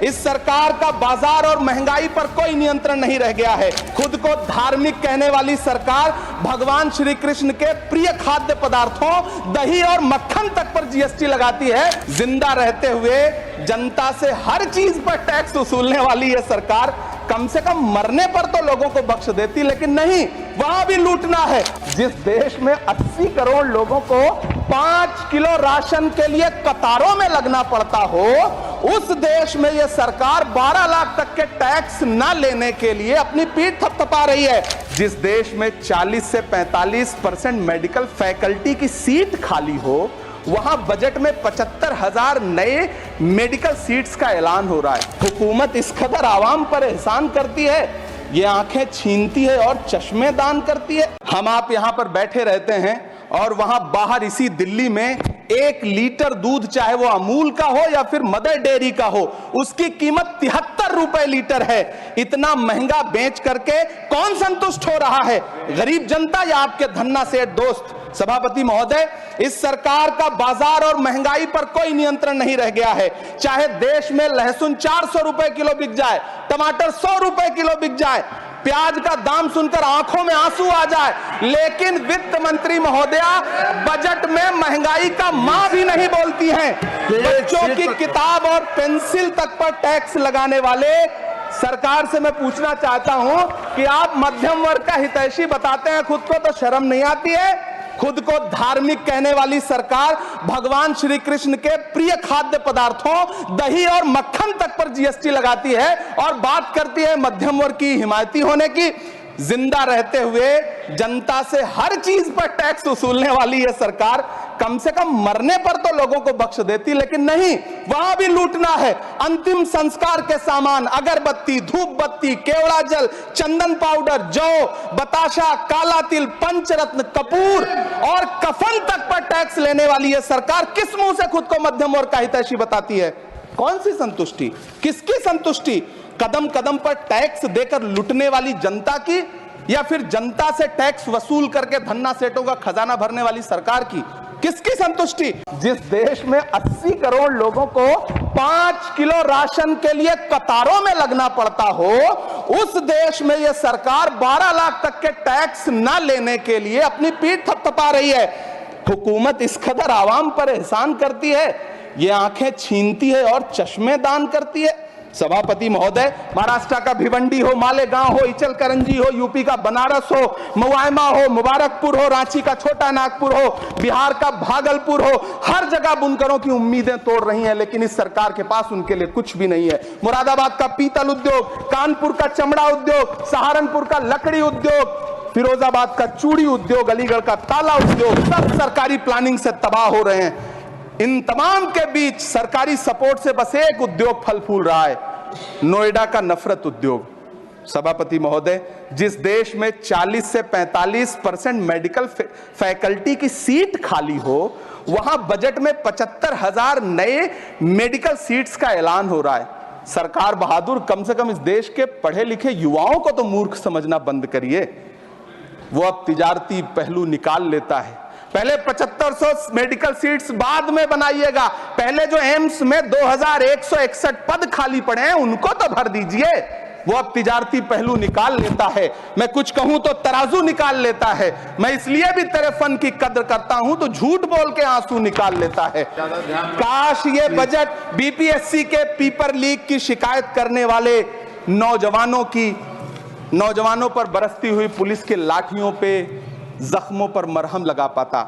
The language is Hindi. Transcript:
इस सरकार का बाजार और महंगाई पर कोई नियंत्रण नहीं रह गया है। खुद को धार्मिक कहने वाली सरकार भगवान श्री कृष्ण के प्रिय खाद्य पदार्थों दही और मक्खन तक पर जीएसटी लगाती है। जिंदा रहते हुए जनता से हर चीज पर टैक्स वसूलने वाली यह सरकार कम से कम मरने पर तो लोगों को बख्श देती, लेकिन नहीं, वहां भी लूटना है। जिस देश में 80 करोड़ लोगों को 5 किलो राशन के लिए कतारों में लगना पड़ता हो, उस देश में यह सरकार 12 लाख तक के टैक्स न लेने के लिए अपनी पीठ थपथपा रही है। जिस देश में 40 से 45% मेडिकल फैकल्टी की सीट खाली हो, वहां बजट में 75,000 नए मेडिकल सीट्स का ऐलान हो रहा है। हुकूमत इस कदर आवाम पर एहसान करती है, ये आंखें छीनती है और चश्मे दान करती है। हम आप यहां पर बैठे रहते हैं और वहां बाहर इसी दिल्ली में 1 लीटर दूध, चाहे वो अमूल का हो या फिर मदर डेयरी का हो, उसकी कीमत 73 रुपए लीटर है। इतना महंगा बेच करके कौन संतुष्ट हो रहा है, गरीब जनता या आपके धन्ना सेठ दोस्त? सभापति महोदय, इस सरकार का बाजार और महंगाई पर कोई नियंत्रण नहीं रह गया है। चाहे देश में लहसुन 400 रुपए किलो बिक जाए, टमाटर 100 रुपए किलो बिक जाए, प्याज का दाम सुनकर आंखों में आंसू आ जाए, लेकिन वित्त मंत्री महोदया बजट में महंगाई का मां भी नहीं बोलती हैं। बच्चों की किताब और पेंसिल तक पर टैक्स लगाने वाले सरकार से मैं पूछना चाहता हूं कि आप मध्यम वर्ग का हितैषी बताते हैं खुद को, तो शर्म नहीं आती है? खुद को धार्मिक कहने वाली सरकार भगवान श्री कृष्ण के प्रिय खाद्य पदार्थों दही और मक्खन तक पर जीएसटी लगाती है और बात करती है मध्यम वर्ग की हिमायती होने की। जिंदा रहते हुए जनता से हर चीज पर टैक्स वसूलने वाली यह सरकार कम से कम मरने पर तो लोगों को बख्श देती, लेकिन नहीं, वहां भी लूटना है। अंतिम संस्कार के सामान, अगरबत्ती, धूप बत्ती, केवड़ा जल, चंदन पाउडर, जौ, बताशा, काला तिल, पंचरत्न, कपूर और कफन तक पर टैक्स लेने वाली यह सरकार किस मुंह से खुद को मध्यम वर्ग का हितैषी बताती है? कौन सी संतुष्टि, किसकी संतुष्टि? कदम कदम पर टैक्स देकर लुटने वाली जनता की, या फिर जनता से टैक्स वसूल करके धन्ना सेठों का खजाना भरने वाली सरकार की? किसकी संतुष्टि? जिस देश में 80 करोड़ लोगों को 5 किलो राशन के लिए कतारों में लगना पड़ता हो, उस देश में यह सरकार 12 लाख तक के टैक्स न लेने के लिए अपनी पीठ थपथपा रही है। हुकूमत इस कदर आवाम पर एहसान करती है, ये आंखें छीनती है और चश्मे दान करती है। सभापति महोदय, महाराष्ट्र का भिवंडी हो, मालेगांव हो, इचलकरंजी हो, यूपी का बनारस हो, मुआयमा हो, मुबारकपुर हो, रांची का छोटा नागपुर हो, बिहार का भागलपुर हो, हर जगह बुनकरों की उम्मीदें तोड़ रही हैं, लेकिन इस सरकार के पास उनके लिए कुछ भी नहीं है। मुरादाबाद का पीतल उद्योग, कानपुर का चमड़ा उद्योग, सहारनपुर का लकड़ी उद्योग, फिरोजाबाद का चूड़ी उद्योग, अलीगढ़ का ताला उद्योग, सब सरकारी प्लानिंग से तबाह हो रहे हैं। इन तमाम के बीच सरकारी सपोर्ट से बस एक उद्योग फल फूल रहा है, नोएडा का नफरत उद्योग। सभापति महोदय, जिस देश में 40 से 45% मेडिकल फैकल्टी की सीट खाली हो, वहां बजट में 75,000 नए मेडिकल सीट्स का ऐलान हो रहा है। सरकार बहादुर, कम से कम इस देश के पढ़े लिखे युवाओं को तो मूर्ख समझना बंद करिए। वो अब तिजारती पहलू निकाल लेता है। पहले 7500 मेडिकल सीट्स बाद में बनाइएगा, पहले जो एम्स में 2161 पद खाली पड़े हैं उनको तो भर दीजिए। वो अब तिजारती पहलू निकाल लेता है। मैं कुछ कहूं तो तराजू निकाल लेता है। मैं इसलिए भी तेरे फन की कद्र करता हूं तो झूठ बोल के आंसू निकाल लेता है। काश ये बजट बीपीएससी के पेपर लीक की शिकायत करने वाले नौजवानों पर बरसती हुई पुलिस के लाठियों पे, जख्मों पर मरहम लगा पाता।